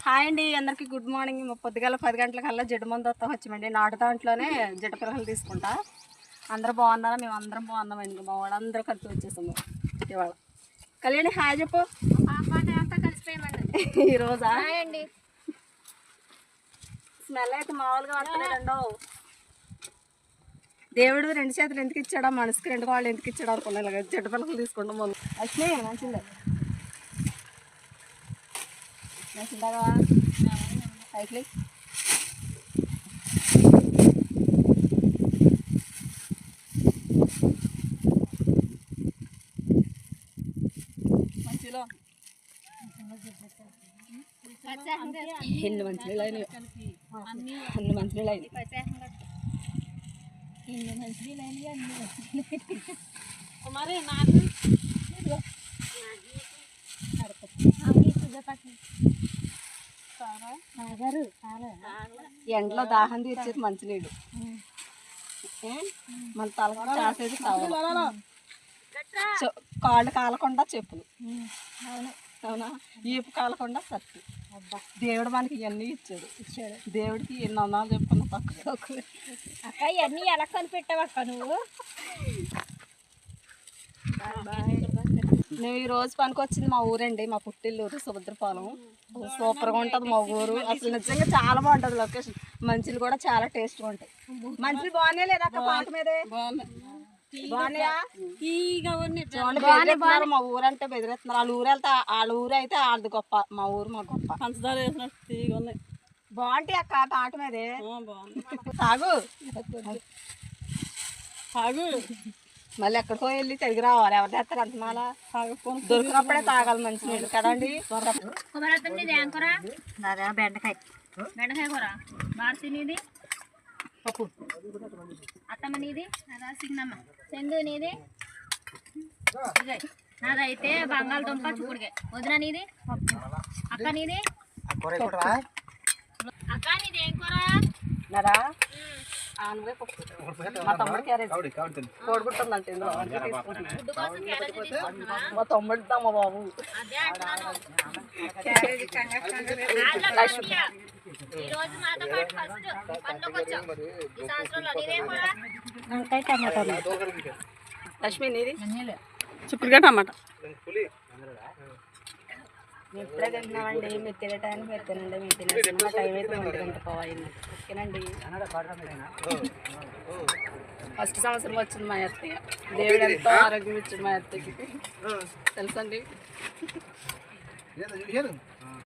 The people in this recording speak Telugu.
హాయ్ అండి అందరికి గుడ్ మార్నింగ్. పొద్దుగాల 10 గంటలకల్లా జిడ్డు మందు వస్తా వచ్చామండి. నాటు దాంట్లోనే జిడ్డు పిల్లలు తీసుకుంటా. అందరూ బాగున్నారా? మేము అందరం బాగున్నామండి. మా వాళ్ళందరూ కలిసి వచ్చేసాము ఇవాళ. కళ్యాణి హాయ్ చెప్పు. ఈరోజా అండి స్మెల్ అయితే మామూలుగా పడతలేదండో. దేవుడు 2 చేతులు ఎందుకు ఇచ్చాడా, మనసుకి 2 కాళ్ళు ఎందుకు ఇచ్చాడు అనుకున్నాను. జిడ్డు పిల్లలు తీసుకుంటాం ముందు అట్లే మంచిదే. మంచిదాగా పైకి మంచిలో ఎన్ని మంచినీళ్ళు అయినాయి, అన్ని మంచినీళ్ళు అయినాయి. మరి ఎండలో దాహం తీర్చేది మంచినీళ్ళు, మన తలకు చాసేది కావాలి. కాళ్ళు కాలకుండా చెప్పులు, అవునా, ఈపు కాలకుండా సత్తి. దేవుడు మనకి ఇవన్నీ ఇచ్చాడు. దేవుడికి ఎన్ని అన్నాలు చెప్పుకున్నా తక్కువ. అక్క ఇవన్నీ ఎలా కనిపెట్టావక్క నువ్వు? మేము ఈ రోజు పనికి వచ్చింది మా ఊరండి, మా పుట్టిల్లూరు సుభద్రపాలెం. సూపర్గా ఉంటుంది మా ఊరు. అసలు నిజంగా చాలా బాగుంటుంది లొకేషన్. మంచిలు కూడా చాలా టేస్ట్గా ఉంటాయి. మంచిలు బాగున్నాయి లేదా పాట మీదే బాగున్నాయా? మా ఊరు అంటే బెదిరేస్తున్నారు. వాళ్ళ ఊరు వెళ్తే వాళ్ళ ఊరు అయితే వాళ్ళది గొప్ప, మా ఊరు మా గొప్ప. పంచదార వేసినట్టు తీగా ఉన్నాయి. బాగుంటాయి అక్క పాట మీదే. తాగు తాగు, మళ్ళీ ఎక్కడికో వెళ్ళి తిరిగి రావాలి. ఎవరు చేస్తారు అంత మాల? దొరికినప్పుడే తాగాలి మంచి నీళ్ళు కదండి. బెండకాయ బెండకాయ కూర భారతి నీది, అత్తమ్మ నీది, సిన్నమ్మ చందు నీది, నాదైతే బంగాళదుంప చిక్కుడుకాయ. వదిన నీది, అక్క నీది, అక్క నీది ఏం కూర? నాదా మా తమ్ముడు క్యారెట్ తోడుకుంటుందంటే ఇందులో మా తమ్ముడు మా బాబు. లక్ష్మి నీది చిక్కుడుగా టమాటా. ఎప్పుడే తింటున్నామండి, మీరు తినటానికి మీరు తినండి. మీరు తినే టైం అయితే 1 గంట పోయింది. ఓకేనండి. ఫస్ట్ సంవత్సరం వచ్చింది మా అత్తయ్య. దేవుడు ఎంతో ఆరోగ్యం ఇచ్చాడు మా అత్తయ్యకి, తెలుసండి.